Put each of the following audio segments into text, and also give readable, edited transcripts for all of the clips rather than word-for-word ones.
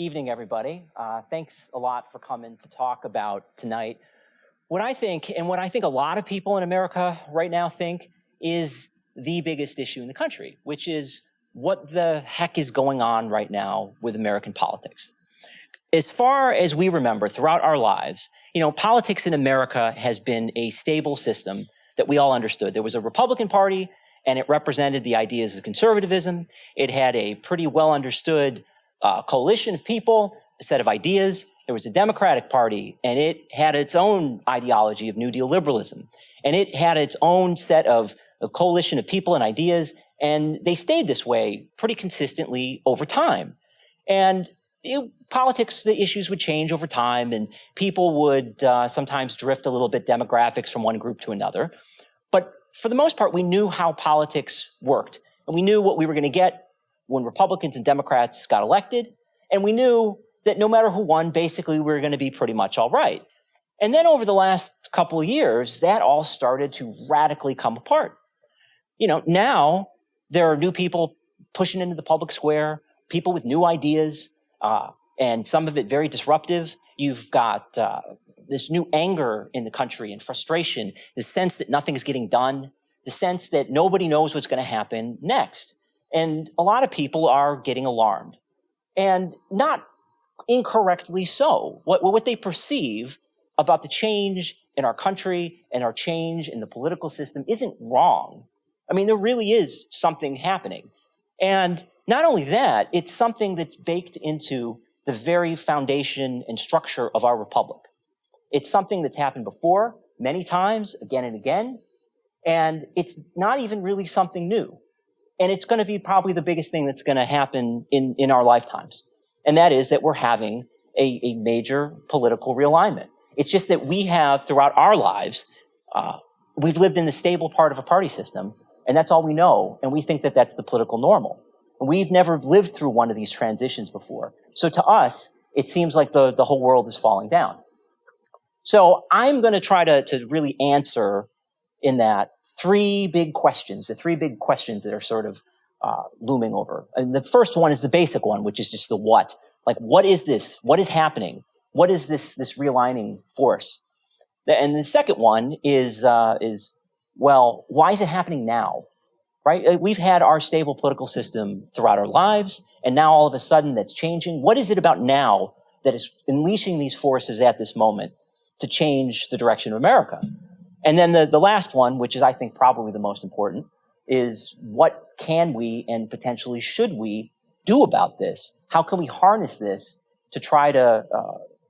Evening, everybody. Thanks a lot for coming to talk about tonight. What I think a lot of people in America right now think is the biggest issue in the country, which is what the heck is going on right now with American politics. As far as we remember throughout our lives, politics in America has been a stable system that we all understood. There was a Republican Party, and it represented the ideas of conservatism. It had a pretty well understood coalition of people, a set of ideas. There was a Democratic Party, and it had its own ideology of New Deal liberalism. And it had its own set of a coalition of people and ideas, and they stayed this way pretty consistently over time. And politics, the issues would change over time, and people would sometimes drift a little bit demographics from one group to another. But for the most part, we knew how politics worked, and we knew what we were going to get when Republicans and Democrats got elected, and we knew that no matter who won, basically we were going to be pretty much all right. And then over the last couple of years, that all started to radically come apart. Now there are new people pushing into the public square, people with new ideas, and some of it very disruptive. You've got this new anger in the country and frustration, the sense that nothing is getting done, the sense that nobody knows what's going to happen next. And a lot of people are getting alarmed, and not incorrectly so. What they perceive about the change in our country and our change in the political system isn't wrong. I mean, there really is something happening. And not only that, it's something that's baked into the very foundation and structure of our republic. It's something that's happened before, many times, again and again, and it's not even really something new. And it's going to be probably the biggest thing that's going to happen in our lifetimes. And that is that we're having a major political realignment. It's just that we have, throughout our lives, we've lived in the stable part of a party system, and that's all we know, and we think that that's the political normal. We've never lived through one of these transitions before. So to us, it seems like the whole world is falling down. So I'm going to try to really answer in that the three big questions that are sort of looming over. And the first one is the basic one, which is just the what. Like, what is this? What is happening? What is this realigning force? And the second one is well, why is it happening now? Right? We've had our stable political system throughout our lives, and now all of a sudden that's changing. What is it about now that is unleashing these forces at this moment to change the direction of America? And then the last one, which is I think probably the most important, is what can we and potentially should we do about this? How can we harness this to try to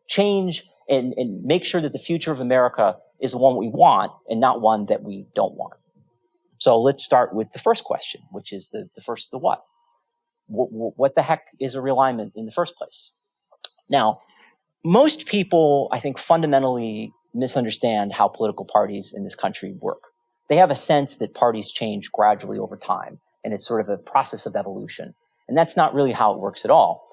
change and make sure that the future of America is the one we want and not one that we don't want? So let's start with the first question, which is the what. What the heck is a realignment in the first place? Now, most people, I think, fundamentally misunderstand how political parties in this country work. They have a sense that parties change gradually over time, and it's sort of a process of evolution. And that's not really how it works at all.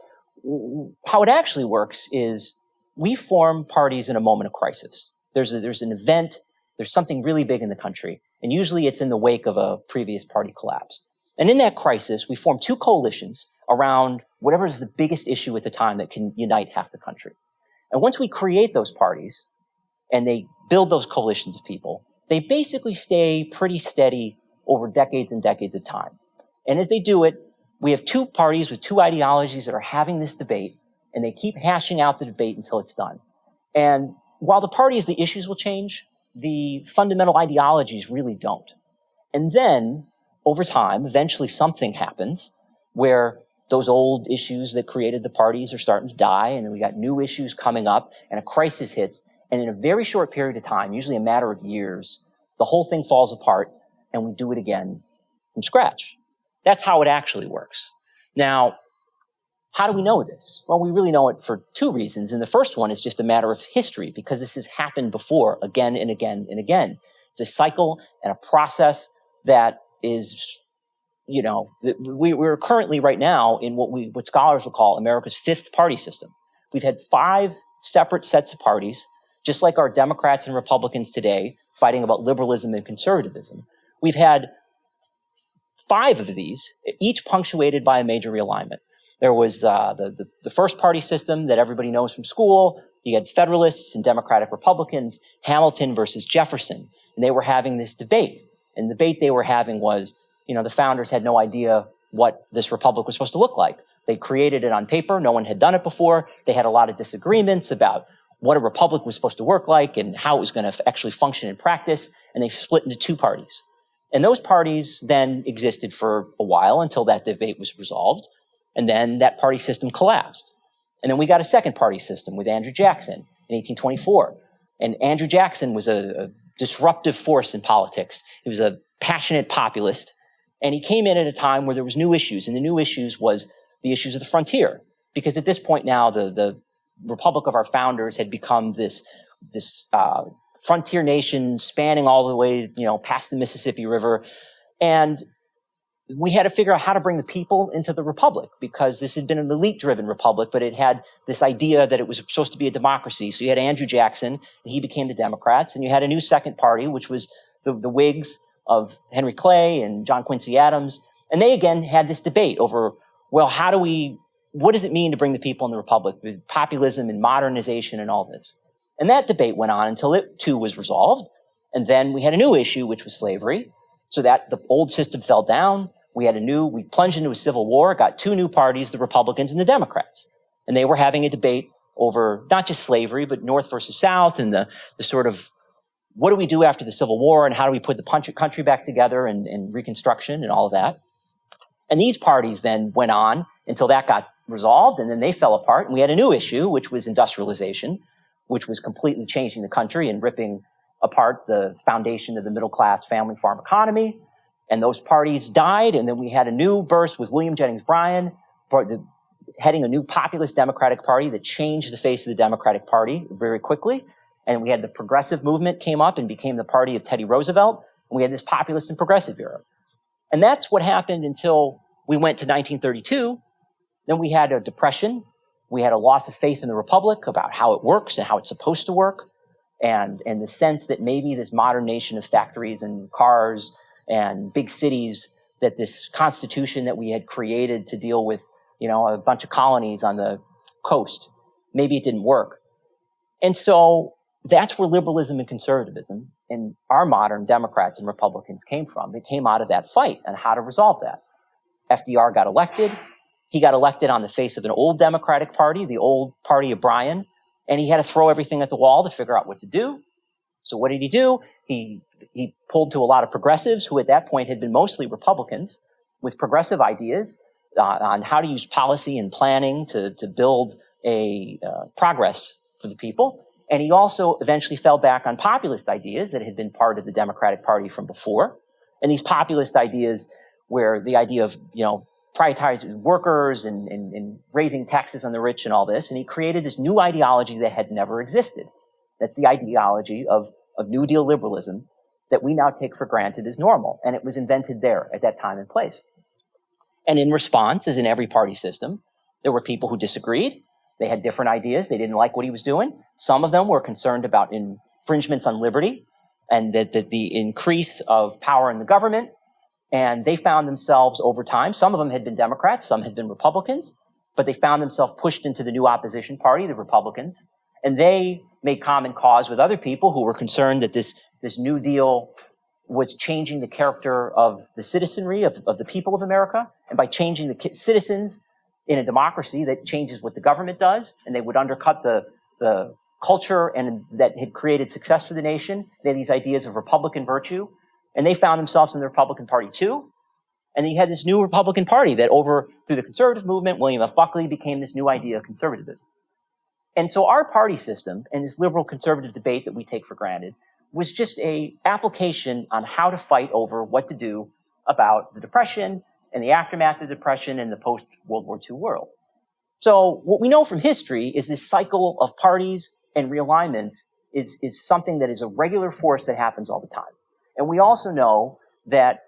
How it actually works is we form parties in a moment of crisis. There's an event, there's something really big in the country, and usually it's in the wake of a previous party collapse. And in that crisis, we form two coalitions around whatever is the biggest issue at the time that can unite half the country. And once we create those parties, and they build those coalitions of people, they basically stay pretty steady over decades and decades of time. And as they do it, we have two parties with two ideologies that are having this debate, and they keep hashing out the debate until it's done. And while the parties, the issues will change, the fundamental ideologies really don't. And then, over time, eventually something happens where those old issues that created the parties are starting to die, and then we got new issues coming up, and a crisis hits. And in a very short period of time, usually a matter of years, the whole thing falls apart and we do it again from scratch. That's how it actually works. Now, how do we know this? Well, we really know it for two reasons. And the first one is just a matter of history, because this has happened before again and again and again. It's a cycle and a process that is, we're currently right now in what scholars would call America's fifth party system. We've had 5 separate sets of parties, just like our Democrats and Republicans today, fighting about liberalism and conservatism. We've had 5 of these, each punctuated by a major realignment. There was the first party system that everybody knows from school. You had Federalists and Democratic Republicans, Hamilton versus Jefferson. And they were having this debate. And the debate they were having was, the founders had no idea what this republic was supposed to look like. They created it on paper. No one had done it before. They had a lot of disagreements about what a republic was supposed to work like and how it was going to actually function in practice. And they split into two parties. And those parties then existed for a while until that debate was resolved. And then that party system collapsed. And then we got a second party system with Andrew Jackson in 1824. And Andrew Jackson was a disruptive force in politics. He was a passionate populist. And he came in at a time where there was new issues. And the new issues was the issues of the frontier. Because at this point now, the republic of our founders had become this frontier nation spanning all the way, past the Mississippi River. And we had to figure out how to bring the people into the republic, because this had been an elite-driven republic, but it had this idea that it was supposed to be a democracy. So you had Andrew Jackson, and he became the Democrats, and you had a new second party, which was the Whigs of Henry Clay and John Quincy Adams. And they, again, had this debate over, well, what does it mean to bring the people in the republic, with populism and modernization and all this? And that debate went on until it, too, was resolved. And then we had a new issue, which was slavery, so that the old system fell down. We plunged into a civil war, got two new parties, the Republicans and the Democrats. And they were having a debate over not just slavery, but North versus South, and the sort of, what do we do after the Civil War, and how do we put the country back together, and Reconstruction and all of that. And these parties then went on until that got resolved, and then they fell apart. And we had a new issue, which was industrialization, which was completely changing the country and ripping apart the foundation of the middle-class family farm economy. And those parties died, and then we had a new burst with William Jennings Bryan heading a new populist Democratic Party that changed the face of the Democratic Party very quickly. And we had the progressive movement came up and became the party of Teddy Roosevelt. And we had this populist and progressive era. And that's what happened until we went to 1932. Then we had a depression. We had a loss of faith in the republic about how it works and how it's supposed to work. And the sense that maybe this modern nation of factories and cars and big cities, that this constitution that we had created to deal with, a bunch of colonies on the coast, maybe it didn't work. And so that's where liberalism and conservatism and our modern Democrats and Republicans came from. They came out of that fight and how to resolve that. FDR got elected. He got elected on the face of an old Democratic Party, the old party of Bryan, and he had to throw everything at the wall to figure out what to do. So what did he do? He pulled to a lot of progressives who at that point had been mostly Republicans with progressive ideas on how to use policy and planning to build a progress for the people. And he also eventually fell back on populist ideas that had been part of the Democratic Party from before. And these populist ideas where the idea of, prioritizing workers and raising taxes on the rich and all this. And he created this new ideology that had never existed. That's the ideology of New Deal liberalism that we now take for granted as normal. And it was invented there at that time and place. And in response, as in every party system, there were people who disagreed. They had different ideas. They didn't like what he was doing. Some of them were concerned about infringements on liberty and that the increase of power in the government. And they found themselves over time, some of them had been Democrats, some had been Republicans, but they found themselves pushed into the new opposition party, the Republicans. And they made common cause with other people who were concerned that this New Deal was changing the character of the citizenry, of the people of America. And by changing the citizens in a democracy, that changes what the government does, and they would undercut the culture and that had created success for the nation. They had these ideas of Republican virtue, and they found themselves in the Republican Party too. And then you had this new Republican Party that through the conservative movement, William F. Buckley became this new idea of conservatism. And so our party system and this liberal conservative debate that we take for granted was just a application on how to fight over what to do about the Depression and the aftermath of the Depression and the post-World War II world. So what we know from history is this cycle of parties and realignments is something that is a regular force that happens all the time. And we also know that,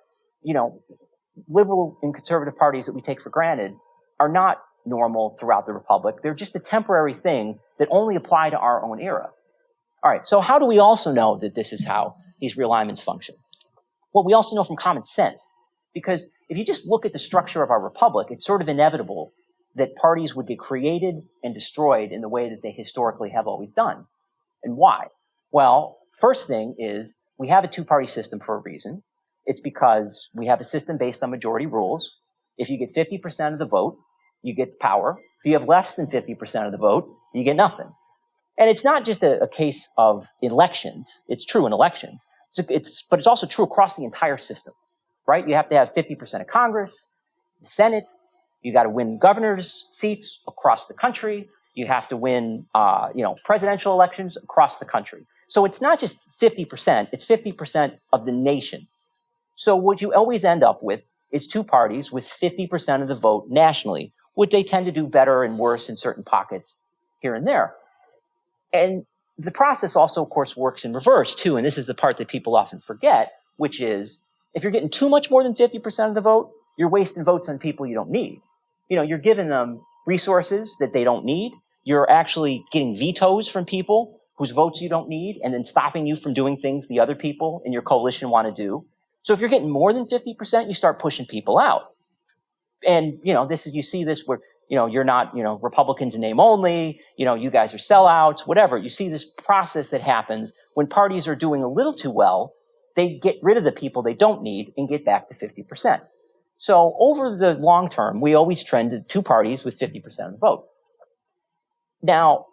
liberal and conservative parties that we take for granted are not normal throughout the Republic. They're just a temporary thing that only apply to our own era. All right, so how do we also know that this is how these realignments function? Well, we also know from common sense, because if you just look at the structure of our Republic, it's sort of inevitable that parties would get created and destroyed in the way that they historically have always done. And why? Well, first thing is we have a two-party system for a reason. It's because we have a system based on majority rules. If you get 50% of the vote, you get power. If you have less than 50% of the vote, you get nothing. And it's not just a case of elections. It's true in elections. But it's also true across the entire system, right? You have to have 50% of Congress, the Senate. You got to win governor's seats across the country. You have to win, presidential elections across the country. So it's not just 50%. It's 50% of the nation. So what you always end up with is two parties with 50% of the vote nationally. Would they tend to do better and worse in certain pockets here and there? And the process also, of course, works in reverse, too. And this is the part that people often forget, which is if you're getting too much more than 50% of the vote, you're wasting votes on people you don't need. You're giving them resources that they don't need. You're actually getting vetoes from people whose votes you don't need and then stopping you from doing things the other people in your coalition want to do. So if you're getting more than 50%, you start pushing people out. And, you see this where, you're not, Republicans in name only, you guys are sellouts, whatever. You see this process that happens when parties are doing a little too well, they get rid of the people they don't need and get back to 50%. So over the long term, we always trend to two parties with 50% of the vote. Now,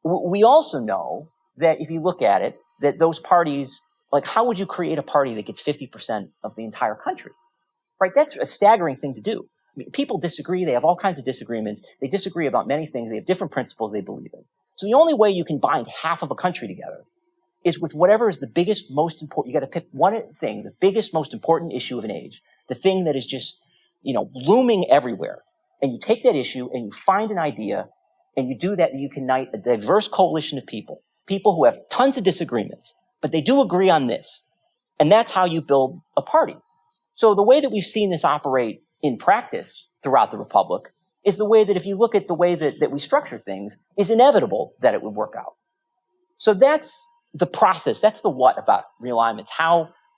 we also know that if you look at it, that those parties, like how would you create a party that gets 50% of the entire country? Right? That's a staggering thing to do. I mean, people disagree. They have all kinds of disagreements. They disagree about many things. They have different principles they believe in. So the only way you can bind half of a country together is with whatever is the biggest, most important. You got to pick one thing, the biggest, most important issue of an age, the thing that is just, looming everywhere. And you take that issue and you find an idea and you do that and you can unite a diverse coalition of people who have tons of disagreements, but they do agree on this. And that's how you build a party. So the way that we've seen this operate in practice throughout the Republic is the way that if you look at the way that we structure things, is inevitable that it would work out. So that's the process. That's the what about realignments,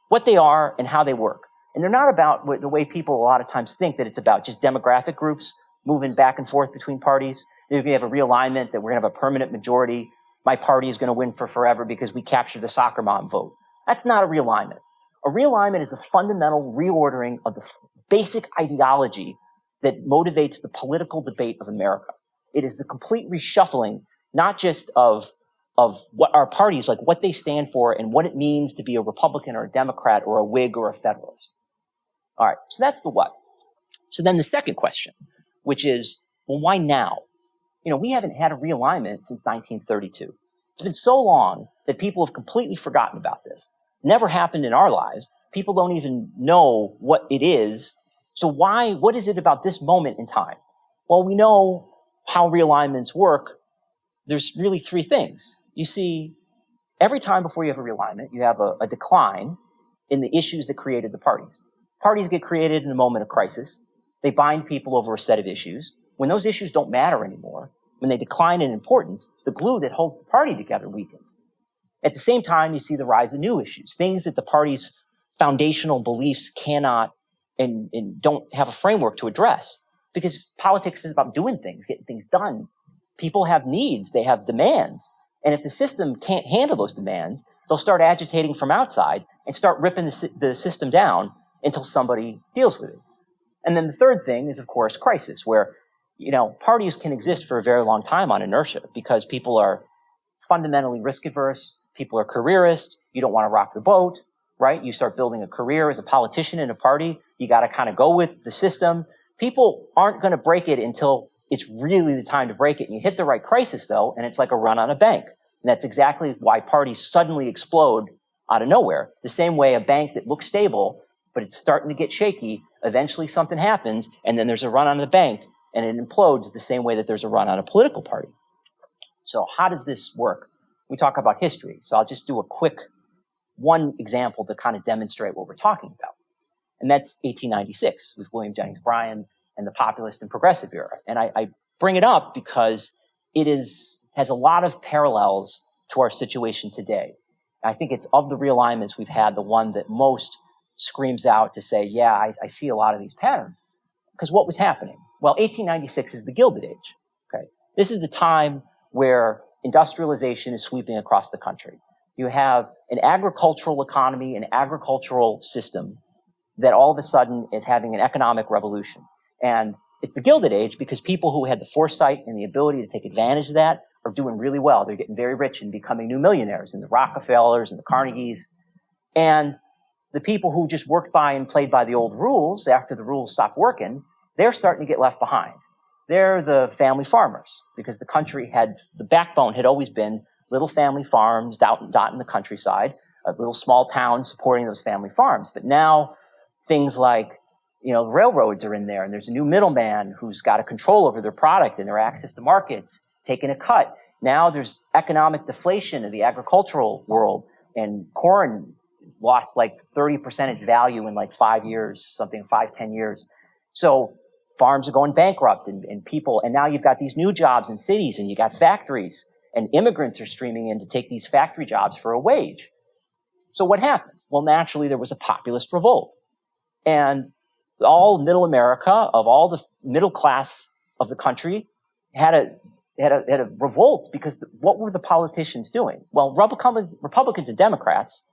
what they are and how they work. And they're not about the way people a lot of times think that it's about just demographic groups moving back and forth between parties. If we have a realignment that we're going to have a permanent majority, my party is going to win for forever because we captured the soccer mom vote. That's not a realignment. A realignment is a fundamental reordering of the basic ideology that motivates the political debate of America. It is the complete reshuffling, not just of what our parties, like what they stand for and what it means to be a Republican or a Democrat or a Whig or a Federalist. All right, so that's the what. So then the second question, which is, well, why now? We haven't had a realignment since 1932. It's been so long that people have completely forgotten about this. It's never happened in our lives. People don't even know what it is. So what is it about this moment in time? Well, we know how realignments work. There's really three things. You see, every time before you have a realignment, you have a decline in the issues that created the parties. Parties get created in a moment of crisis. They bind people over a set of issues. When those issues don't matter anymore, when they decline in importance, the glue that holds the party together weakens. At the same time, you see the rise of new issues, things that the party's foundational beliefs cannot and don't have a framework to address. Because politics is about doing things, getting things done. People have needs, they have demands. And if the system can't handle those demands, they'll start agitating from outside and start ripping the system down until somebody deals with it. And then the third thing is, of course, crisis, where parties can exist for a very long time on inertia because people are fundamentally risk averse. People are careerist. You don't want to rock the boat, right? You start building a career as a politician in a party. You got to kind of go with the system. People aren't going to break it until it's really the time to break it. And you hit the right crisis, though, and it's like a run on a bank. And that's exactly why parties suddenly explode out of nowhere. The same way a bank that looks stable, but it's starting to get shaky, eventually something happens, and then there's a run on the bank, and it implodes the same way that there's a run on a political party. So how does this work? We talk about history. So I'll just do a quick one example to kind of demonstrate what we're talking about. And that's 1896 with William Jennings Bryan and the populist and progressive era. And I bring it up because it has a lot of parallels to our situation today. I think it's of the realignments we've had, the one that most screams out to say, yeah, I see a lot of these patterns. Because what was happening? Well, 1896 is the Gilded Age. Okay, this is the time where industrialization is sweeping across the country. You have an agricultural economy, an agricultural system that all of a sudden is having an economic revolution. And it's the Gilded Age because people who had the foresight and the ability to take advantage of that are doing really well. They're getting very rich and becoming new millionaires, and the Rockefellers and the Carnegies. And the people who just worked by and played by the old rules after the rules stopped working, they're starting to get left behind. They're the family farmers, because the country had, the backbone had always been little family farms dot in the countryside, a little small town supporting those family farms. But now things like, railroads are in there, and there's a new middleman who's got a control over their product and their access to markets, taking a cut. Now there's economic deflation in the agricultural world, and corn lost like 30% its value in like 5 years, 10 years. So farms are going bankrupt and people, and now you've got these new jobs in cities, and you got factories, and immigrants are streaming in to take these factory jobs for a wage. So what happened? Well, naturally, there was a populist revolt. And all middle America, of all the middle class of the country, had a revolt, because what were the politicians doing? Well, Republicans and Democrats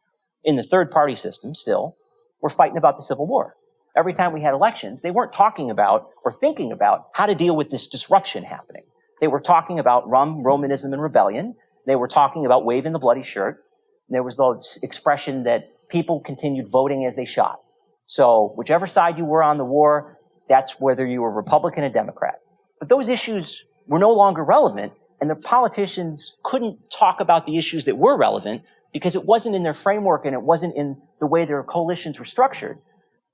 in the third party system still were fighting about the Civil War. Every time we had elections, they weren't talking about or thinking about how to deal with this disruption happening. They were talking about Romanism and rebellion. They were talking about waving the bloody shirt. There was the expression that people continued voting as they shot. So whichever side you were on the war, that's whether you were Republican or Democrat. But those issues were no longer relevant, and the politicians couldn't talk about the issues that were relevant because it wasn't in their framework and it wasn't in the way their coalitions were structured.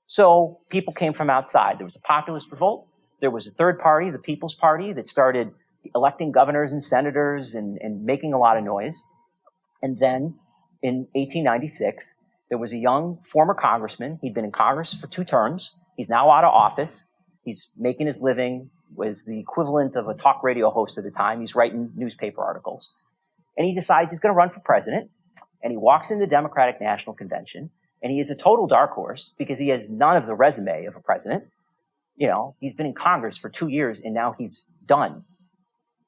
So people came from outside. There was a populist revolt. There was a third party, the People's Party, that started electing governors and senators and making a lot of noise. And then in 1896, there was a young former congressman. He'd been in Congress for 2 terms. He's now out of office. He's making his living, was the equivalent of a talk radio host at the time. He's writing newspaper articles. And he decides he's going to run for president. And he walks in the Democratic National Convention. And he is a total dark horse because he has none of the resume of a president. He's been in Congress for 2 years and now he's done.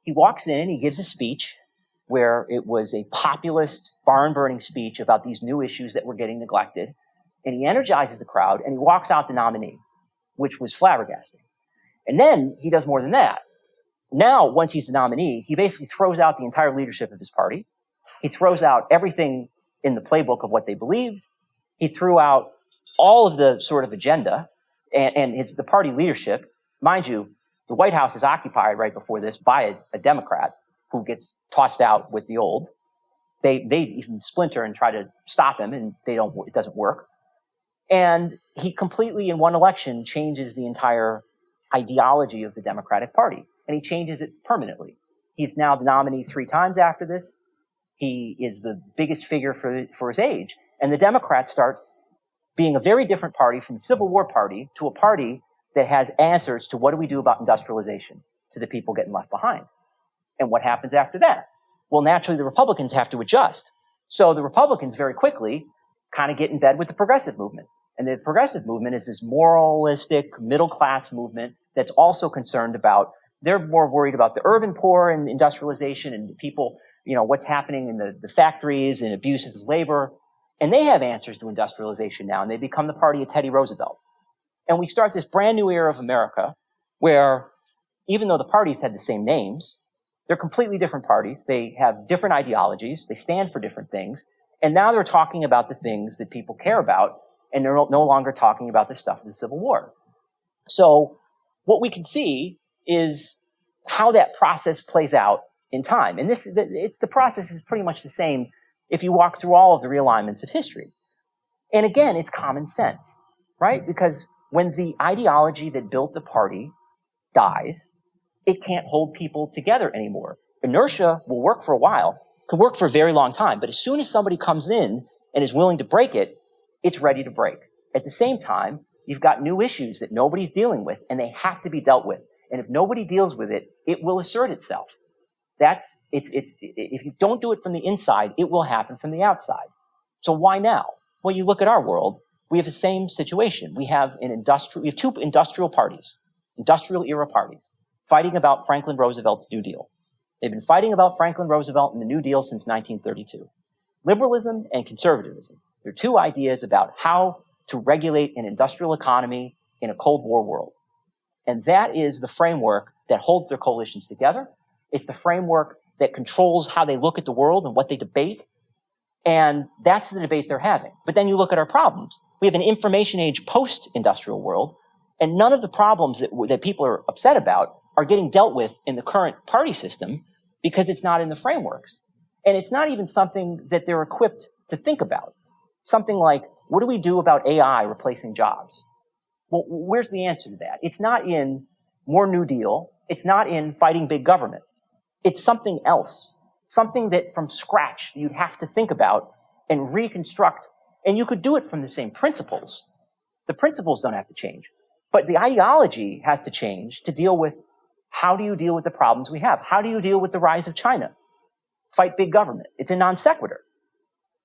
He walks in, he gives a speech where it was a populist, barn-burning speech about these new issues that were getting neglected. And he energizes the crowd, and he walks out the nominee, which was flabbergasting. And then he does more than that. Now, once he's the nominee, he basically throws out the entire leadership of his party. He throws out everything in the playbook of what they believed. He threw out all of the sort of agenda and the party leadership. Mind you, the White House is occupied right before this by a Democrat who gets tossed out with the old. They even splinter and try to stop him, and it doesn't work. And he completely, in one election, changes the entire ideology of the Democratic Party, and he changes it permanently. He's now the nominee 3 times after this. He is the biggest figure for his age. And the Democrats start being a very different party from the Civil War party to a party that has answers to what do we do about industrialization to the people getting left behind. And what happens after that? Well, naturally, the Republicans have to adjust. So the Republicans very quickly kind of get in bed with the progressive movement. And the progressive movement is this moralistic, middle-class movement that's also concerned about, they're more worried about the urban poor and industrialization and people, what's happening in the factories and abuses of labor. And they have answers to industrialization now, and they become the party of Teddy Roosevelt. And we start this brand new era of America where, even though the parties had the same names, they're completely different parties. They have different ideologies. They stand for different things. And now they're talking about the things that people care about, and they're no longer talking about the stuff of the Civil War. So what we can see is how that process plays out in time. And the process is pretty much the same if you walk through all of the realignments of history. And again, it's common sense, right? Because when the ideology that built the party dies, it can't hold people together anymore. Inertia will work for a while, could work for a very long time, but as soon as somebody comes in and is willing to break it, it's ready to break. At the same time, you've got new issues that nobody's dealing with, and they have to be dealt with. And if nobody deals with it, it will assert itself. If you don't do it from the inside, it will happen from the outside. So why now? Well, you look at our world, we have the same situation. We have 2 industrial parties. industrial era parties, fighting about Franklin Roosevelt's New Deal. They've been fighting about Franklin Roosevelt and the New Deal since 1932. Liberalism and conservatism. They're two ideas about how to regulate an industrial economy in a Cold War world. And that is the framework that holds their coalitions together. It's the framework that controls how they look at the world and what they debate. And that's the debate they're having. But then you look at our problems. We have an information age post-industrial world, and none of the problems that people are upset about are getting dealt with in the current party system because it's not in the frameworks. And it's not even something that they're equipped to think about. Something like, what do we do about AI replacing jobs? Well, where's the answer to that? It's not in more New Deal. It's not in fighting big government. It's something else, something that from scratch you'd have to think about and reconstruct. And you could do it from the same principles. The principles don't have to change. But the ideology has to change to deal with how do you deal with the problems we have? How do you deal with the rise of China? Fight big government. It's a non sequitur.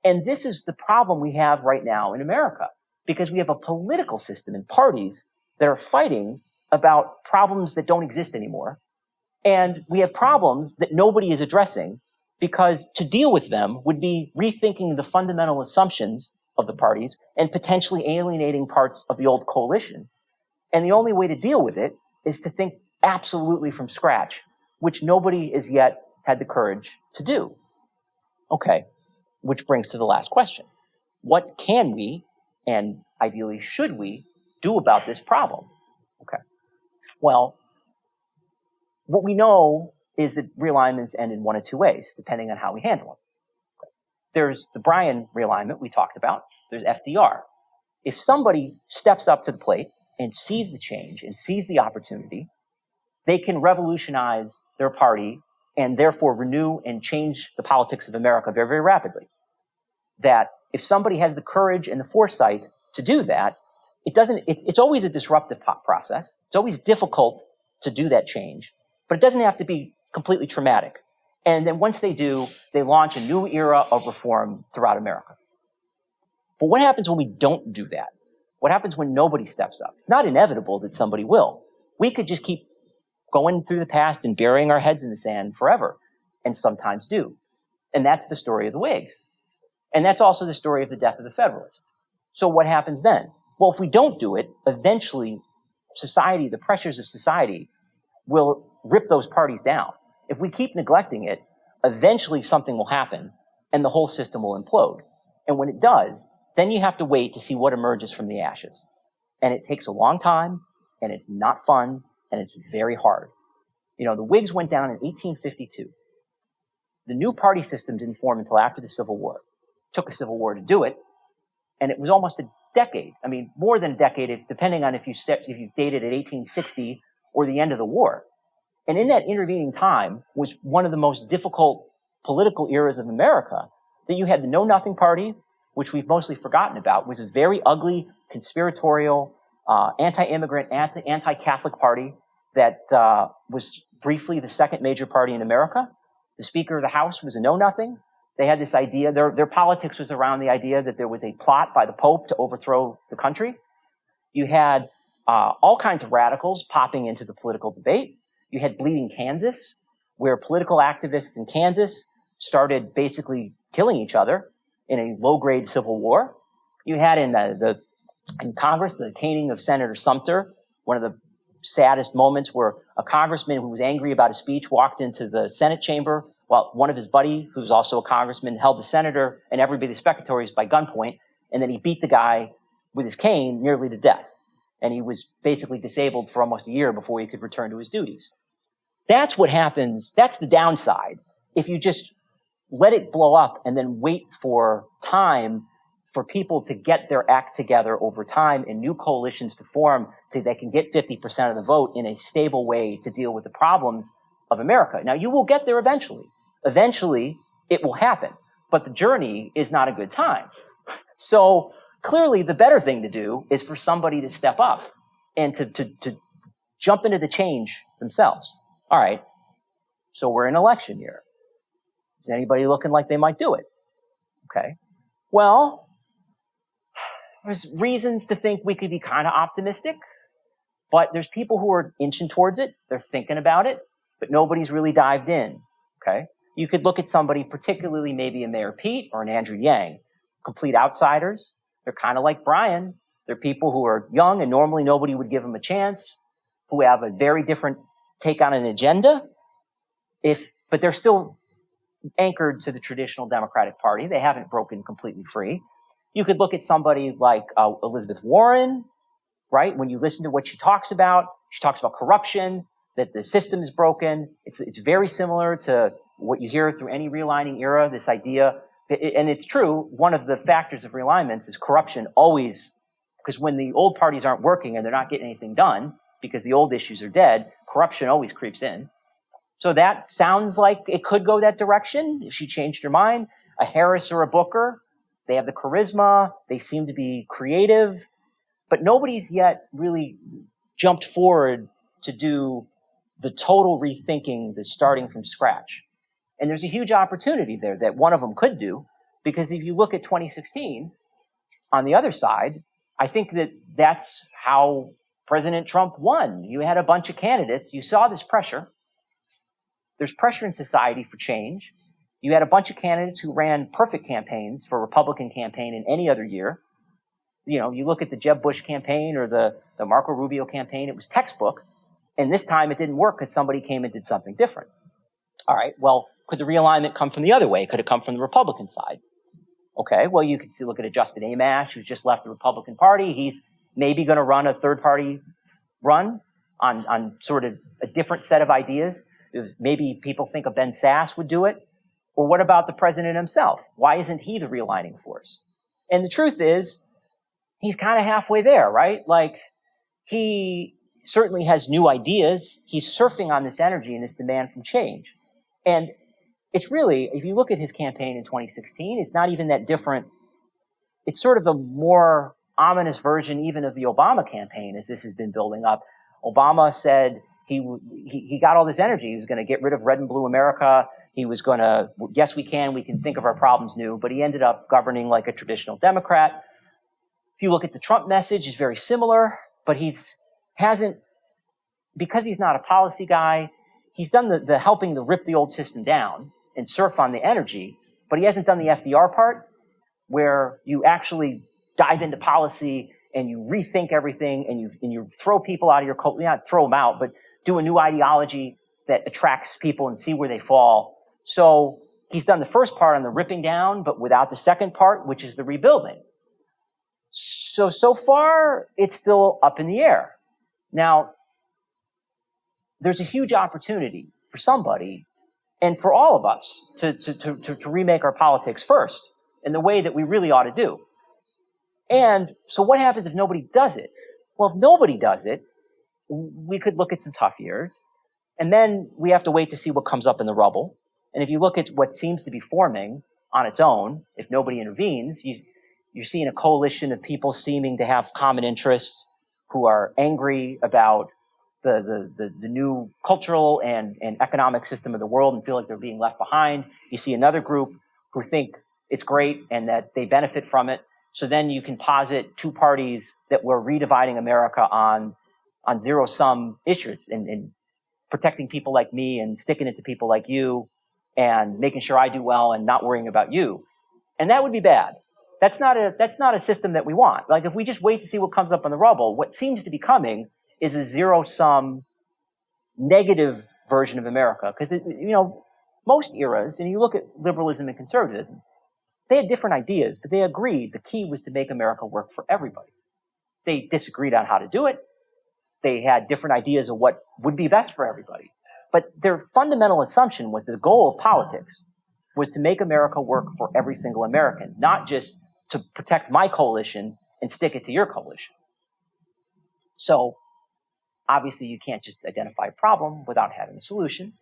And this is the problem we have right now in America, because we have a political system and parties that are fighting about problems that don't exist anymore. And we have problems that nobody is addressing, because to deal with them would be rethinking the fundamental assumptions of the parties and potentially alienating parts of the old coalition. And the only way to deal with it is to think absolutely from scratch, which nobody as yet had the courage to do. Okay, which brings to the last question. What can we, and ideally should we, do about this problem? Okay, well, what we know is that realignments end in one of two ways, depending on how we handle them. Okay. There's the Bryan realignment we talked about. There's FDR. If somebody steps up to the plate and sees the change and sees the opportunity, they can revolutionize their party and therefore renew and change the politics of America very, very rapidly. That if somebody has the courage and the foresight to do that, it's always a disruptive process. It's always difficult to do that change, but it doesn't have to be completely traumatic. And then once they do, they launch a new era of reform throughout America. But what happens when we don't do that? What happens when nobody steps up? It's not inevitable that somebody will. We could just keep going through the past and burying our heads in the sand forever, and sometimes do. And that's the story of the Whigs. And that's also the story of the death of the Federalists. So what happens then? Well, if we don't do it, eventually society, the pressures of society, will rip those parties down. If we keep neglecting it, eventually something will happen and the whole system will implode. And when it does, then you have to wait to see what emerges from the ashes. And it takes a long time, and it's not fun, and it's very hard. You know, the Whigs went down in 1852. The new party system didn't form until after the Civil War. It took a Civil War to do it, and it was almost a decade. I mean, more than a decade, depending on if you dated at 1860 or the end of the war. And in that intervening time was one of the most difficult political eras of America, that you had the Know Nothing Party, which we've mostly forgotten about, was a very ugly, conspiratorial, anti-immigrant, anti-Catholic party that was briefly the second major party in America. The Speaker of the House was a know-nothing. They had this idea, their politics was around the idea that there was a plot by the Pope to overthrow the country. You had all kinds of radicals popping into the political debate. You had Bleeding Kansas, where political activists in Kansas started basically killing each other in a low-grade civil war. You had in Congress the caning of Senator Sumter, one of the saddest moments, where a congressman who was angry about a speech walked into the Senate chamber while one of his buddy, who's also a congressman, held the senator and everybody, the spectators, by gunpoint, and then he beat the guy with his cane nearly to death. And he was basically disabled for almost a year before he could return to his duties. That's what happens. That's the downside. If you just let it blow up and then wait for time for people to get their act together over time and new coalitions to form so they can get 50% of the vote in a stable way to deal with the problems of America. Now, you will get there eventually. Eventually, it will happen. But the journey is not a good time. So clearly, the better thing to do is for somebody to step up and to jump into the change themselves. All right, so we're in election year. Is anybody looking like they might do it? Okay. Well, there's reasons to think we could be kind of optimistic, But there's people who are inching towards it. They're thinking about it, but nobody's really dived in, okay? You could look at somebody, particularly maybe a Mayor Pete or an Andrew Yang, complete outsiders. They're kind of like Brian. They're people who are young and normally nobody would give them a chance, who have a very different take on an agenda, but they're still anchored to the traditional Democratic Party. They haven't broken completely free. You could look at somebody like Elizabeth Warren, right? When you listen to what she talks about corruption, that the system is broken. It's very similar to what you hear through any realigning era, this idea, and it's true, one of the factors of realignments is corruption always, because when the old parties aren't working and they're not getting anything done, because the old issues are dead, corruption always creeps in. So that sounds like it could go that direction if she changed her mind. A Harris or a Booker, they have the charisma, they seem to be creative, but nobody's yet really jumped forward to do the total rethinking, the starting from scratch. And there's a huge opportunity there that one of them could do, because if you look at 2016, on the other side, I think that's how President Trump won. You had a bunch of candidates. You saw this pressure. There's pressure in society for change. You had a bunch of candidates who ran perfect campaigns for a Republican campaign in any other year. You know, you look at the Jeb Bush campaign or the Marco Rubio campaign, it was textbook. And this time it didn't work because somebody came and did something different. All right, well, could the realignment come from the other way? Could it come from the Republican side? Okay, well, you could look at a Justin Amash who's just left the Republican Party. He's maybe going to run a third-party run on sort of a different set of ideas. Maybe people think a Ben Sass would do it. Or what about the president himself? Why isn't he the realigning force? And the truth is, he's kind of halfway there, right? Like, he certainly has new ideas. He's surfing on this energy and this demand from change. And it's really, if you look at his campaign in 2016, it's not even that different. It's sort of the more ominous version even of the Obama campaign as this has been building up. Obama said he got all this energy. He was going to get rid of red and blue America. He was going to, yes, we can think of our problems new, but he ended up governing like a traditional Democrat. If you look at the Trump message, it's very similar, but because he's not a policy guy, he's done the helping to rip the old system down and surf on the energy, but he hasn't done the FDR part where you actually dive into policy and you rethink everything and you throw people out of your cult, not throw them out, but do a new ideology that attracts people and see where they fall. So he's done the first part on the ripping down, but without the second part, which is the rebuilding. So far, it's still up in the air. Now, there's a huge opportunity for somebody and for all of us to remake our politics first in the way that we really ought to do. And so what happens if nobody does it? Well, if nobody does it, we could look at some tough years, and then we have to wait to see what comes up in the rubble. And if you look at what seems to be forming on its own, if nobody intervenes, you're seeing a coalition of people seeming to have common interests who are angry about the new cultural and economic system of the world and feel like they're being left behind. You see another group who think it's great and that they benefit from it. So then you can posit two parties that were redividing America on zero-sum issues and protecting people like me and sticking it to people like you and making sure I do well and not worrying about you. And that would be bad. That's not a system that we want. Like, if we just wait to see what comes up in the rubble, what seems to be coming is a zero-sum negative version of America. Because, most eras, and you look at liberalism and conservatism, they had different ideas, but they agreed the key was to make America work for everybody. They disagreed on how to do it. They had different ideas of what would be best for everybody. But their fundamental assumption was that the goal of politics was to make America work for every single American, not just to protect my coalition and stick it to your coalition. So, obviously, you can't just identify a problem without having a solution.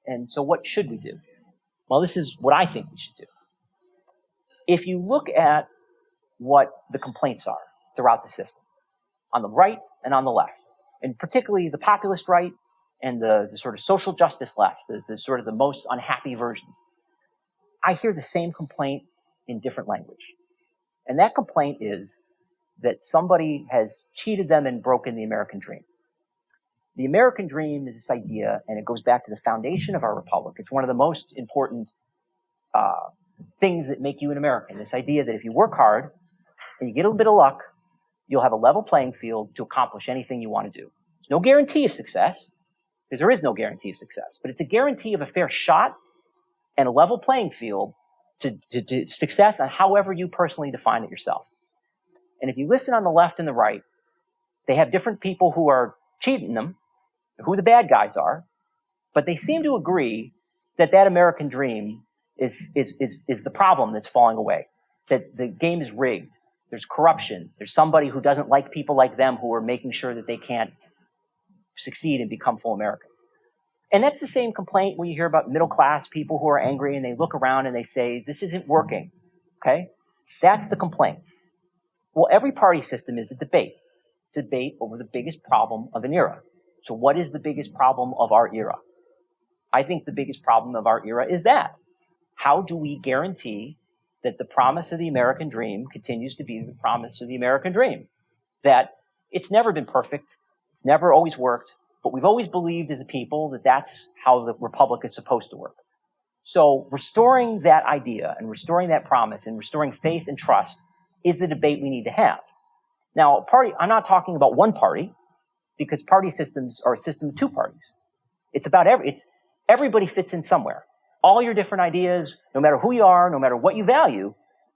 And so what should we do? Well, this is what I think we should do. If you look at what the complaints are throughout the system, on the right and on the left, and particularly the populist right and the sort of social justice left, the sort of the most unhappy versions, I hear the same complaint in different language. And that complaint is that somebody has cheated them and broken the American dream. The American dream is this idea, and it goes back to the foundation of our republic. It's one of the most important things that make you an American. This idea that if you work hard and you get a little bit of luck, you'll have a level playing field to accomplish anything you want to do. There's no guarantee of success, because there is no guarantee of success, but it's a guarantee of a fair shot and a level playing field to success on however you personally define it yourself. And if you listen on the left and the right, they have different people who are cheating them, who the bad guys are, but they seem to agree that that American dream is the problem that's falling away, that the game is rigged. There's corruption. There's somebody who doesn't like people like them who are making sure that they can't succeed and become full Americans. And that's the same complaint when you hear about middle-class people who are angry and they look around and they say, this isn't working, okay? That's the complaint. Well, every party system is a debate. It's a debate over the biggest problem of an era. So what is the biggest problem of our era? I think the biggest problem of our era is that. How do we guarantee that the promise of the American dream continues to be the promise of the American dream? That it's never been perfect, it's never always worked, but we've always believed as a people that that's how the republic is supposed to work. So restoring that idea and restoring that promise and restoring faith and trust is the debate we need to have. Now, I'm not talking about one party, because party systems are a system of two parties. It's about everybody fits in somewhere. All your different ideas, no matter who you are, no matter what you value,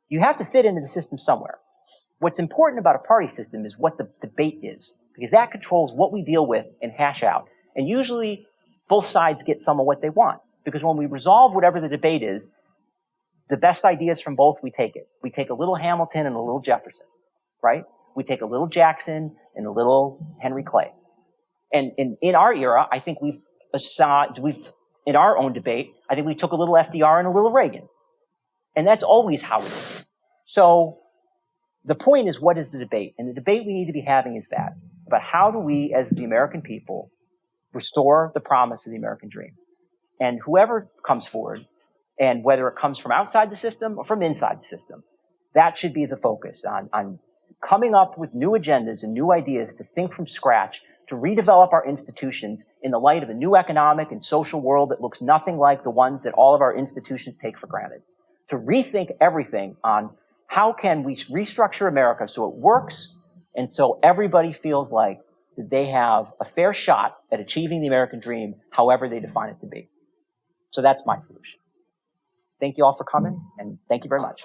you have to fit into the system somewhere. What's important about a party system is what the debate is, because that controls what we deal with and hash out. And usually, both sides get some of what they want, because when we resolve whatever the debate is, the best ideas from both, we take it. We take a little Hamilton and a little Jefferson, right? We take a little Jackson and a little Henry Clay. And in our era, I think in our own debate, I think we took a little FDR and a little Reagan. And that's always how it is. So the point is, what is the debate? And the debate we need to be having is that, about how do we, as the American people, restore the promise of the American dream? And whoever comes forward, and whether it comes from outside the system or from inside the system, that should be the focus on coming up with new agendas and new ideas to think from scratch, to redevelop our institutions in the light of a new economic and social world that looks nothing like the ones that all of our institutions take for granted. To rethink everything on how can we restructure America so it works and so everybody feels like that they have a fair shot at achieving the American dream, however they define it to be. So that's my solution. Thank you all for coming, and thank you very much.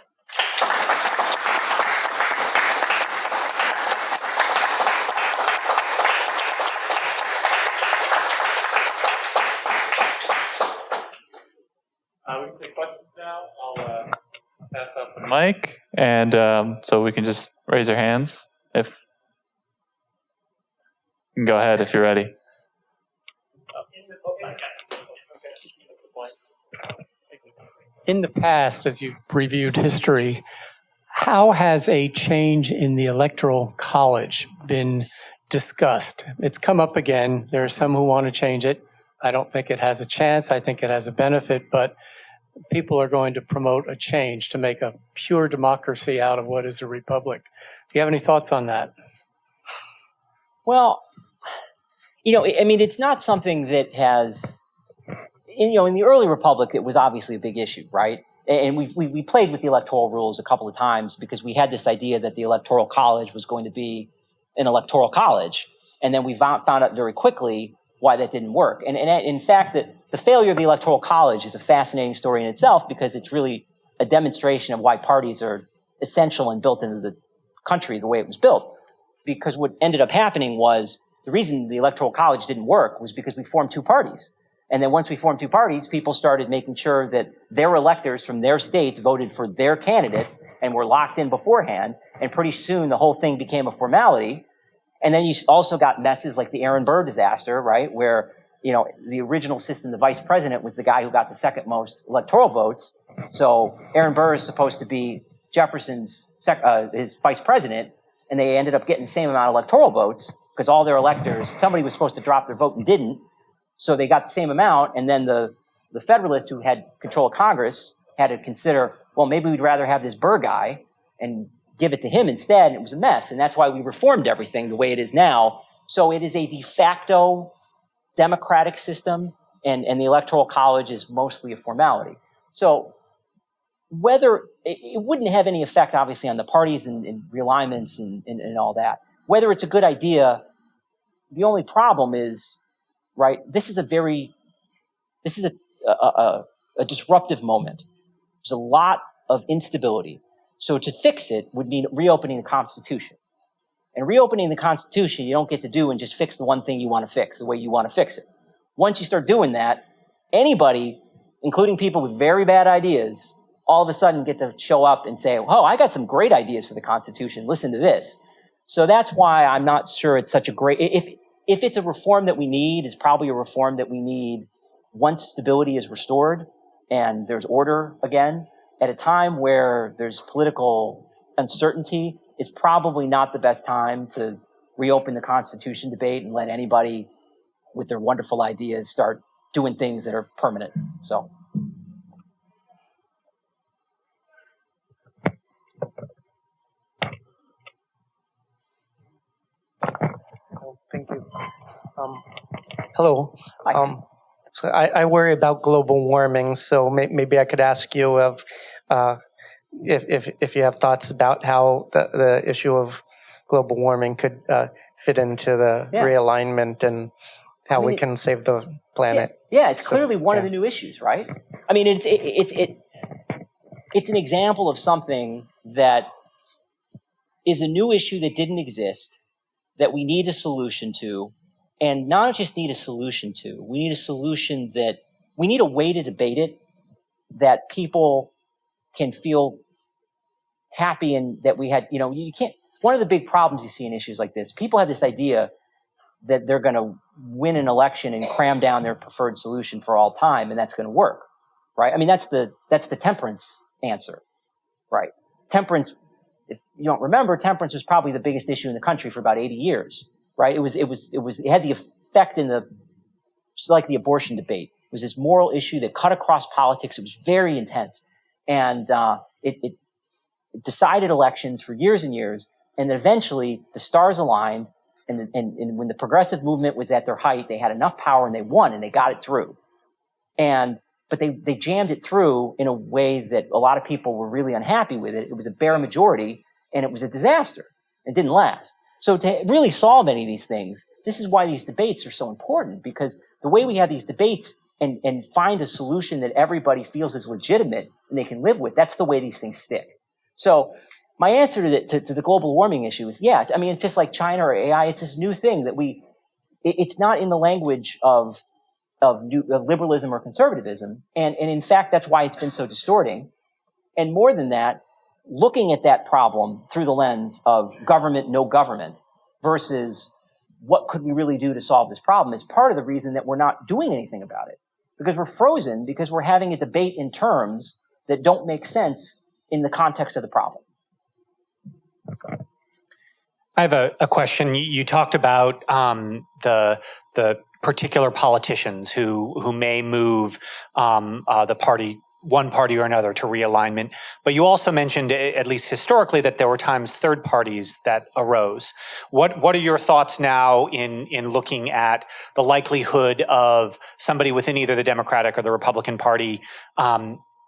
We can take questions now. I'll pass out the mic, and so we can just raise your hands. If you can go ahead if you're ready. In the past, as you've reviewed history, how has a change in the Electoral College been discussed? It's come up again. There are some who want to change it. I don't think it has a chance. I think it has a benefit, but people are going to promote a change to make a pure democracy out of what is a republic. Do you have any thoughts on that? Well, I mean, it's not something that has, in the early republic, it was obviously a big issue, right? And we played with the electoral rules a couple of times because we had this idea that the Electoral College was going to be an electoral college. And then we found out very quickly why that didn't work. And in fact, the failure of the Electoral College is a fascinating story in itself because it's really a demonstration of why parties are essential and built into the country the way it was built. Because what ended up happening was the reason the Electoral College didn't work was because we formed two parties. And then once we formed two parties, people started making sure that their electors from their states voted for their candidates and were locked in beforehand. And pretty soon the whole thing became a formality. And then you also got messes like the Aaron Burr disaster, right? Where, the original system, the vice president was the guy who got the second most electoral votes. So Aaron Burr is supposed to be Jefferson's, his vice president. And they ended up getting the same amount of electoral votes because all their electors, somebody was supposed to drop their vote and didn't. So they got the same amount. And then the Federalists who had control of Congress had to consider, well, maybe we'd rather have this Burr guy and give it to him instead. And it was a mess. And that's why we reformed everything the way it is now. So it is a de facto democratic system, and the Electoral College is mostly a formality. So whether it wouldn't have any effect, obviously, on the parties and realignments and all that. Whether it's a good idea, the only problem is, right, this is a disruptive moment. There's a lot of instability. So to fix it would mean reopening the Constitution. And reopening the Constitution, you don't get to do and just fix the one thing you want to fix the way you want to fix it. Once you start doing that, anybody, including people with very bad ideas, all of a sudden get to show up and say, oh, I got some great ideas for the Constitution. Listen to this. So that's why I'm not sure it's such a great, if it's a reform that we need, it's probably a reform that we need once stability is restored and there's order again. At a time where there's political uncertainty, it's probably not the best time to reopen the Constitution debate and let anybody with their wonderful ideas start doing things that are permanent. So. Thank you. Hello. So I worry about global warming, so maybe I could ask you if you have thoughts about how the issue of global warming could fit into the realignment and how we can save the planet. Yeah, it's clearly one of the new issues, right? I mean, it's an example of something that is a new issue that didn't exist, that we need a solution to, and not just need a solution to, we need a solution that, we need a way to debate it that people can feel happy and that we had, you can't, one of the big problems you see in issues like this, people have this idea that they're going to win an election and cram down their preferred solution for all time, and that's going to work, right? I mean, that's the temperance answer, right? Temperance, if you don't remember, temperance was probably the biggest issue in the country for about 80 years, right? It had the effect like the abortion debate. It was this moral issue that cut across politics. It was very intense. And, it decided elections for years and years. And then eventually the stars aligned. And when the progressive movement was at their height, they had enough power and they won and they got it through. But they jammed it through in a way that a lot of people were really unhappy with it. It was a bare majority and it was a disaster. It didn't last. So to really solve any of these things, this is why these debates are so important, because the way we have these debates and find a solution that everybody feels is legitimate and they can live with, that's the way these things stick. So my answer to the global warming issue is, it's just like China or AI. It's this new thing that it's not in the language of liberalism or conservatism. And in fact, that's why it's been so distorting. And more than that, looking at that problem through the lens of government, no government versus what could we really do to solve this problem is part of the reason that we're not doing anything about it. Because we're frozen, because we're having a debate in terms that don't make sense in the context of the problem. I have a question. You talked about the particular politicians who may move the party, one party or another, to realignment. But you also mentioned, at least historically, that there were times third parties that arose. What are your thoughts now in looking at the likelihood of somebody within either the Democratic or the Republican Party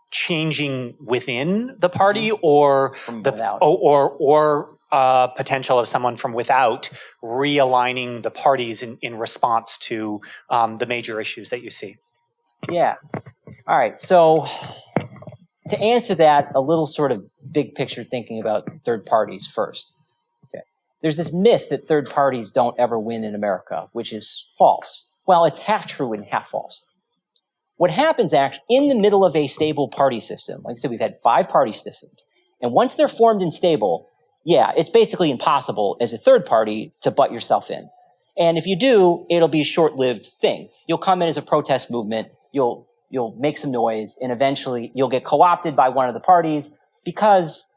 changing within the party, or potential of someone from without realigning the parties in response to the major issues that you see? Yeah. All right. So to answer that, a little sort of big picture thinking about third parties first. Okay. There's this myth that third parties don't ever win in America, which is false. Well, it's half true and half false. What happens actually in the middle of a stable party system, like I said, we've had 5 party systems, and once they're formed and stable, it's basically impossible as a third party to butt yourself in. And if you do, it'll be a short-lived thing. You'll come in as a protest movement, you'll make some noise, and eventually you'll get co-opted by one of the parties because,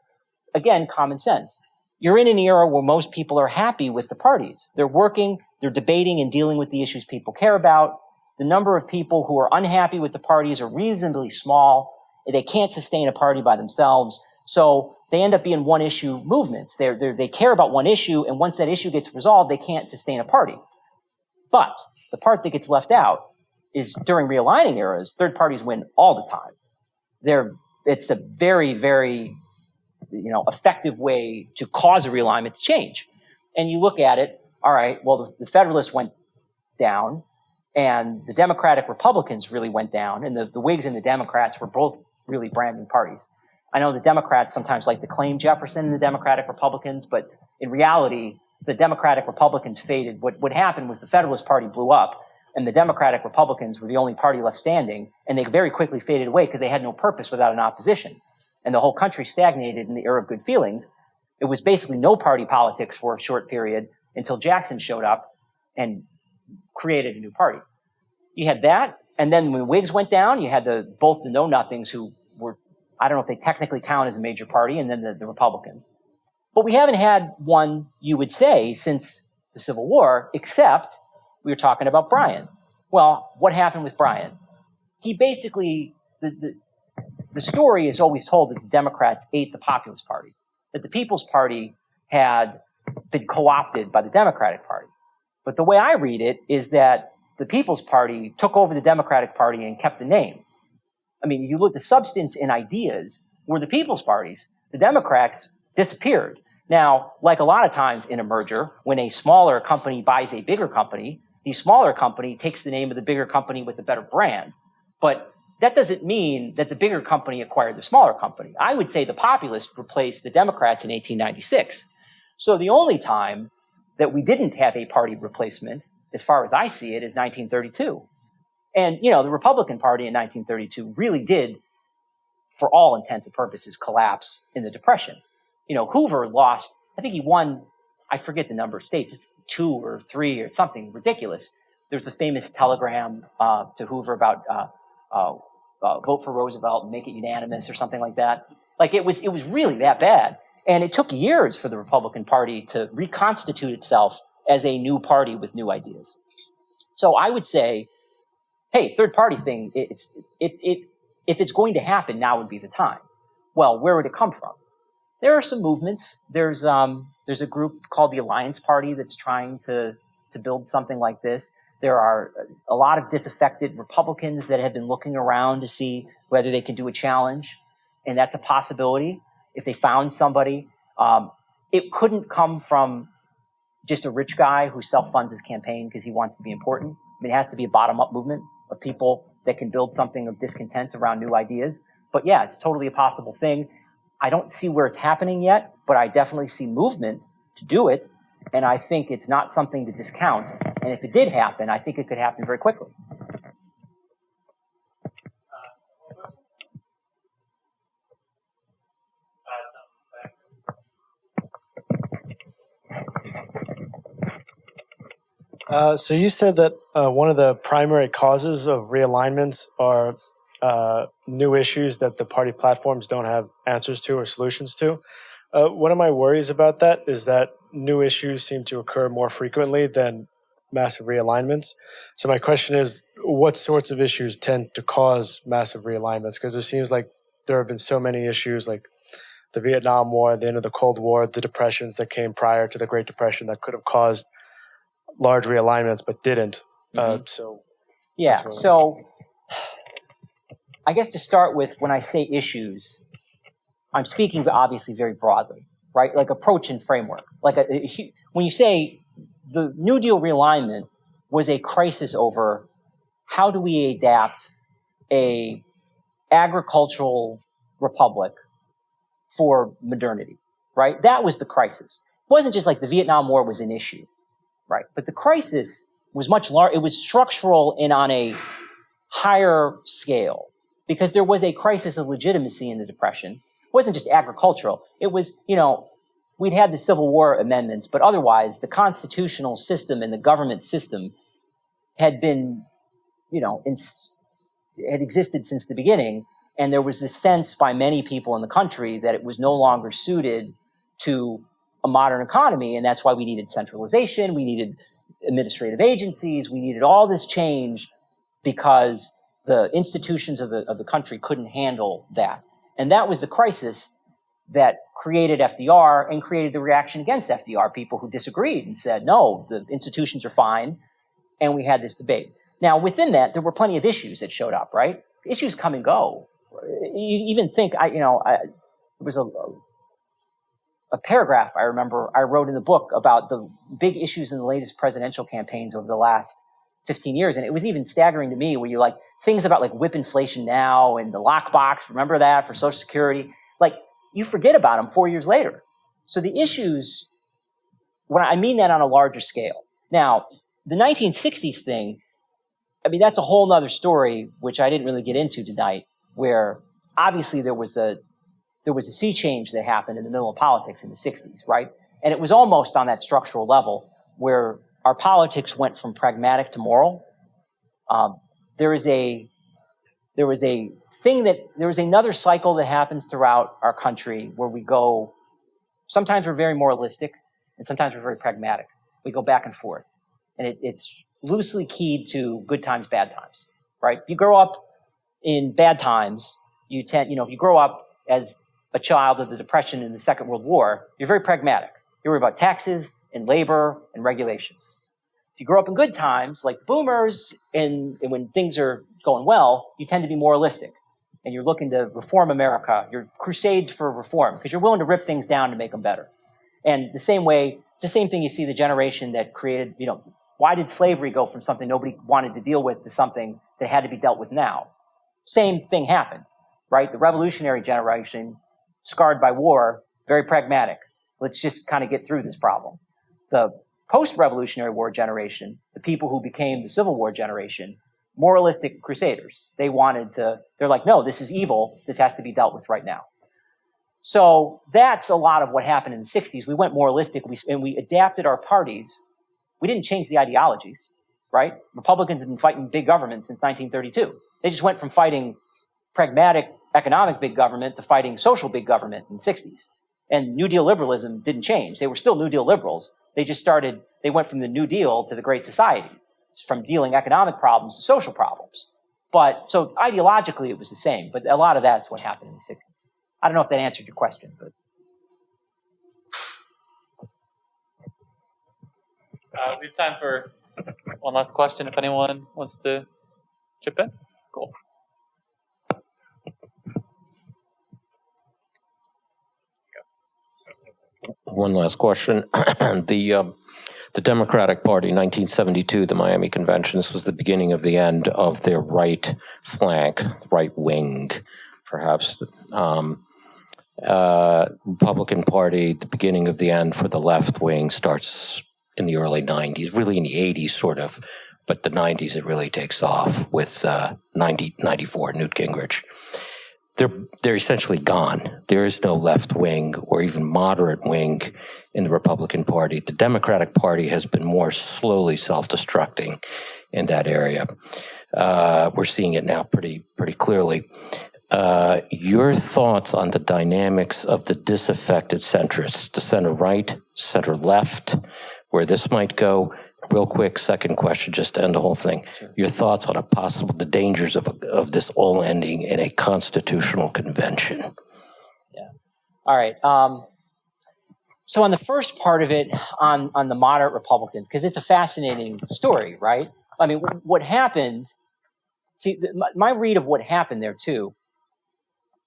again, common sense. You're in an era where most people are happy with the parties. They're working, they're debating and dealing with the issues people care about. The number of people who are unhappy with the parties are reasonably small. They can't sustain a party by themselves. So they end up being one-issue movements. They care about one issue, and once that issue gets resolved, they can't sustain a party. But The part that gets left out is during realigning eras, third parties win all the time. It's a very, very, effective way to cause a realignment to change. And you look at it, all right, well, the Federalists went down and the Democratic Republicans really went down, and the Whigs and the Democrats were both really brand new parties. I know the Democrats sometimes like to claim Jefferson and the Democratic Republicans, but in reality, the Democratic Republicans faded. What happened was the Federalist Party blew up, and the Democratic Republicans were the only party left standing, and they very quickly faded away because they had no purpose without an opposition. And the whole country stagnated in the era of good feelings. It was basically no party politics for a short period until Jackson showed up and created a new party. You had that, and then when the Whigs went down, you had both the know-nothings who were, I don't know if they technically count as a major party, and then the Republicans. But we haven't had one, you would say, since the Civil War, except we were talking about Bryan. Well, what happened with Bryan? He basically, the story is always told that the Democrats ate the Populist Party, that the People's Party had been co-opted by the Democratic Party. But the way I read it is that the People's Party took over the Democratic Party and kept the name. I mean, you look, the substance and ideas were the People's Parties. The Democrats disappeared. Now, like a lot of times in a merger, when a smaller company buys a bigger company, the smaller company takes the name of the bigger company with the better brand. But that doesn't mean that the bigger company acquired the smaller company. I would say the Populists replaced the Democrats in 1896. So the only time that we didn't have a party replacement, as far as I see it, is 1932. And, the Republican Party in 1932 really did, for all intents and purposes, collapse in the Depression. Hoover lost, I think he won, I forget the number of states, it's 2 or 3 or something ridiculous. There's a famous telegram to Hoover about vote for Roosevelt and make it unanimous or something like that. Like it was really that bad. And it took years for the Republican Party to reconstitute itself as a new party with new ideas. So I would say, hey, third party thing, if it's going to happen, now would be the time. Well, where would it come from? There are some movements. There's a group called the Alliance Party that's trying to build something like this. There are a lot of disaffected Republicans that have been looking around to see whether they can do a challenge, and that's a possibility. If they found somebody, it couldn't come from just a rich guy who self-funds his campaign because he wants to be important. I mean, it has to be a bottom-up movement of people that can build something of discontent around new ideas. But yeah, it's totally a possible thing. I don't see where it's happening yet, but I definitely see movement to do it. And I think it's not something to discount. And if it did happen, I think it could happen very quickly. So you said that one of the primary causes of realignments are new issues that the party platforms don't have answers to or solutions to. One of my worries about that is that new issues seem to occur more frequently than massive realignments. So my question is, what sorts of issues tend to cause massive realignments? Because it seems like there have been so many issues like the Vietnam War, the end of the Cold War, the depressions that came prior to the Great Depression that could have caused large realignments but didn't. So I guess to start with, when I say issues, I'm speaking obviously very broadly, right? Like approach and framework. When you say the New Deal realignment was a crisis over how do we adapt a agricultural republic for modernity, right? That was the crisis. It wasn't just like the Vietnam War was an issue, right? But the crisis was much larger. It was structural and on a higher scale because there was a crisis of legitimacy in the Depression. It wasn't just agricultural. It was, we'd had the Civil War amendments, but otherwise the constitutional system and the government system had been, had existed since the beginning. And there was this sense by many people in the country that it was no longer suited to a modern economy. And that's why we needed centralization. We needed administrative agencies. We needed all this change because the institutions of the country couldn't handle that. And that was the crisis that created FDR and created the reaction against FDR, people who disagreed and said, no, the institutions are fine. and we had this debate. Now, within that, there were plenty of issues that showed up, right? Issues come and go. You even think, there was a paragraph I remember I wrote in the book about the big issues in the latest presidential campaigns over the last 15 years. And it was even staggering to me where you like things about like whip inflation now and the lockbox, remember that for Social Security? Like you forget about them 4 years later. So the issues, when I mean that on a larger scale. Now, the 1960s thing, I mean, that's a whole nother story, which I didn't really get into tonight, where obviously there was a sea change that happened in the middle of politics in the 60s, right? And it was almost on that structural level where our politics went from pragmatic to moral. There was another cycle that happens throughout our country where we go, sometimes we're very moralistic and sometimes we're very pragmatic. We go back and forth. And it's loosely keyed to good times, bad times, right? If you grow up in bad times, if you grow up as a child of the Depression and the Second World War, you're very pragmatic. You worry about taxes and labor and regulations. If you grow up in good times, like the boomers, and when things are going well, you tend to be moralistic. And you're looking to reform America. You're crusades for reform because you're willing to rip things down to make them better. And the same way, it's the same thing you see the generation that created, why did slavery go from something nobody wanted to deal with to something that had to be dealt with now? Same thing happened, right? The revolutionary generation, scarred by war, very pragmatic. Let's just kind of get through this problem. The post-revolutionary war generation, the people who became the Civil War generation, moralistic crusaders. They're like, no, this is evil. This has to be dealt with right now. So that's a lot of what happened in the 60s. We went moralistic and we adapted our parties. We didn't change the ideologies, right? Republicans have been fighting big government since 1932. They just went from fighting pragmatic economic big government to fighting social big government in the 60s. And New Deal liberalism didn't change. They were still New Deal liberals. They went from the New Deal to the Great Society, from dealing economic problems to social problems. So ideologically it was the same, but a lot of that's what happened in the 60s. I don't know if that answered your question, but. We have time for one last question if anyone wants to chip in. Cool. One last question. The Democratic Party, 1972, the Miami Convention, this was the beginning of the end of their right flank, right wing, perhaps. Republican Party, the beginning of the end for the left wing starts in the early 90s, really in the 80s sort of, but the 90s it really takes off with 94, Newt Gingrich. They're essentially gone. There is no left wing or even moderate wing in the Republican Party. The Democratic Party has been more slowly self-destructing in that area. We're seeing it now pretty clearly. Your thoughts on the dynamics of the disaffected centrists, the center right, center left, where this might go. Real quick, second question, just to end the whole thing. Your thoughts on the dangers of this all ending in a constitutional convention. Yeah. All right. So on the first part of it, on the moderate Republicans, because it's a fascinating story, right? I mean, what happened, my read of what happened there too,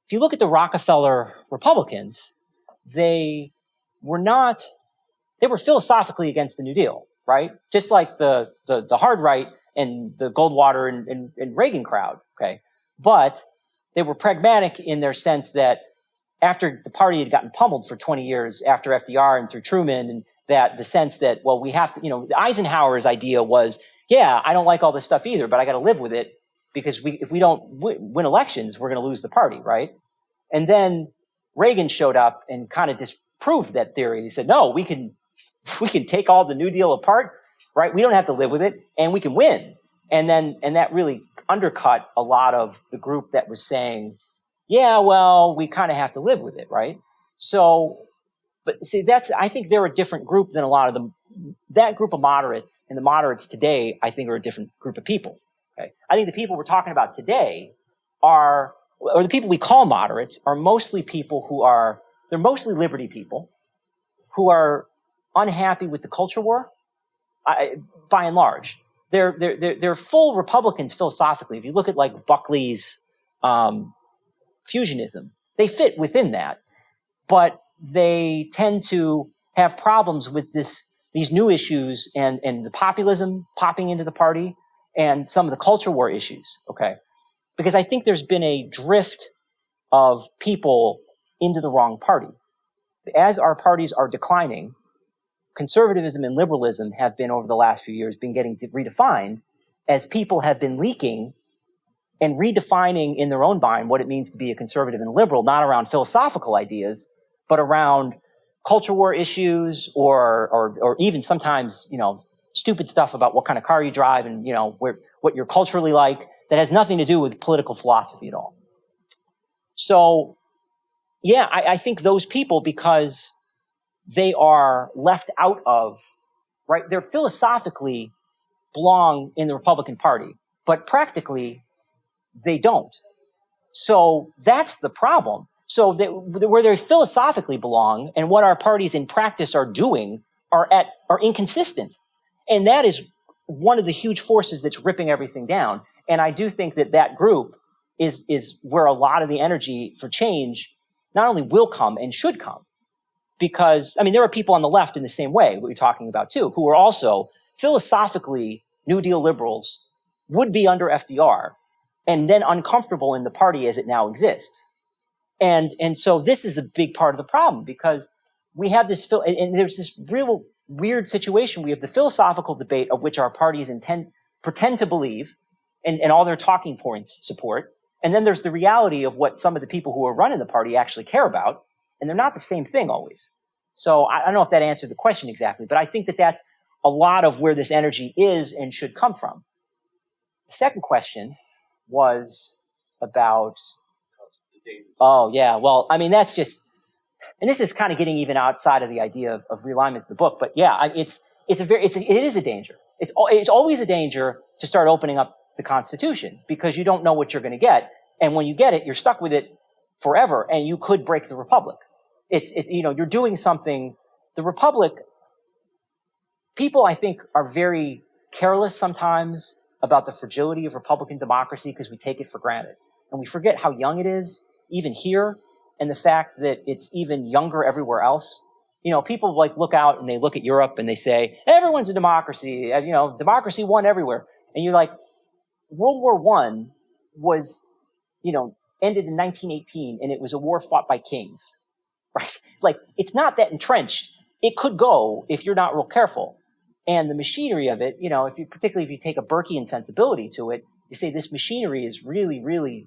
if you look at the Rockefeller Republicans, they were philosophically against the New Deal. Right? Just like the hard right and the Goldwater and Reagan crowd, okay? But they were pragmatic in their sense that after the party had gotten pummeled for 20 years after FDR and through Truman, and that the sense that, well, we have to, Eisenhower's idea was, yeah, I don't like all this stuff either, but I got to live with it because if we don't win elections, we're going to lose the party, right? And then Reagan showed up and kind of disproved that theory. He said, no, we can take all the New Deal apart, right? We don't have to live with it, and we can win. And that really undercut a lot of the group that was saying, yeah, well, we kind of have to live with it, right? So, but see, I think they're a different group than a lot of them. That group of moderates and the moderates today, I think, are a different group of people. Okay? I think the people we're talking about today or the people we call moderates are mostly people they're mostly liberty people who are unhappy with the culture war, by and large. they're full Republicans philosophically. If you look at like Buckley's fusionism, they fit within that, but they tend to have problems with these new issues and the populism popping into the party and some of the culture war issues. Okay, because I think there's been a drift of people into the wrong party. As our parties are declining, conservatism and liberalism have been, over the last few years, been getting redefined as people have been leaking and redefining in their own mind what it means to be a conservative and liberal, not around philosophical ideas, but around culture war issues or even sometimes, stupid stuff about what kind of car you drive and, what you're culturally like that has nothing to do with political philosophy at all. So, yeah, I think those people, because they are left out of, right? They're philosophically belong in the Republican Party, but practically they don't. So that's the problem. So where they philosophically belong and what our parties in practice are doing are inconsistent. And that is one of the huge forces that's ripping everything down. And I do think that group is where a lot of the energy for change not only will come and should come. Because, there are people on the left in the same way, what you're talking about too, who are also philosophically New Deal liberals, would be under FDR, and then uncomfortable in the party as it now exists. And so this is a big part of the problem, because we have this, and there's this real weird situation. We have the philosophical debate of which our parties pretend to believe, and all their talking points support. And then there's the reality of what some of the people who are running the party actually care about. And they're not the same thing always. So I don't know if that answered the question exactly, but I think that's a lot of where this energy is and should come from. The second question was about, oh yeah, well, that's just, and this is kind of getting even outside of the idea of realignments in the book, but yeah, it is a danger. It's always a danger to start opening up the Constitution, because you don't know what you're going to get. And when you get it, you're stuck with it forever, and you could break the Republic. You're doing something. The Republic, people, I think, are very careless sometimes about the fragility of Republican democracy because we take it for granted. And we forget how young it is, even here, and the fact that it's even younger everywhere else. People look out and they look at Europe and they say, everyone's a democracy, democracy won everywhere. And you're like, World War I was, ended in 1918, and it was a war fought by kings, right? It's not that entrenched. It could go if you're not real careful. And the machinery of it, particularly if you take a Burkean sensibility to it, you say this machinery is really, really,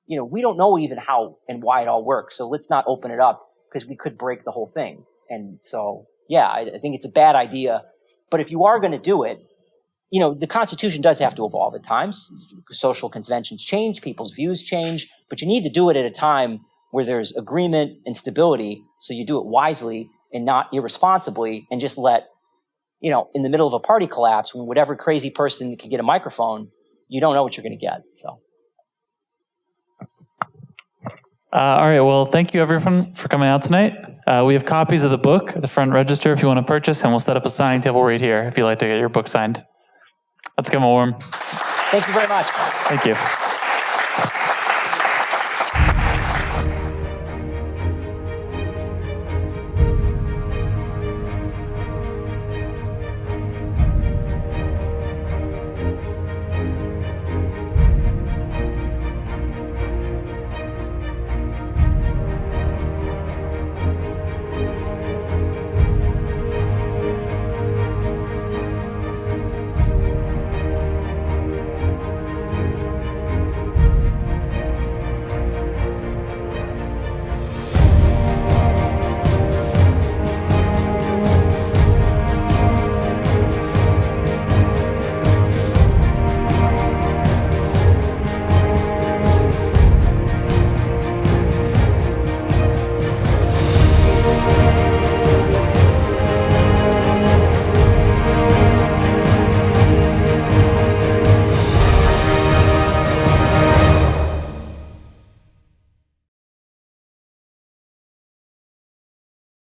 we don't know even how and why it all works. So let's not open it up, because we could break the whole thing. And so, yeah, I think it's a bad idea. But if you are going to do it, the Constitution does have to evolve at times. Social conventions change, people's views change, but you need to do it at a time where there's agreement and stability, so you do it wisely and not irresponsibly, and just let, in the middle of a party collapse, when whatever crazy person can get a microphone, you don't know what you're going to get. So. All right. Well, thank you everyone for coming out tonight. We have copies of the book at the front register if you want to purchase, and we'll set up a signing table right here if you'd like to get your book signed. Let's give them a warm. Thank you very much. Thank you.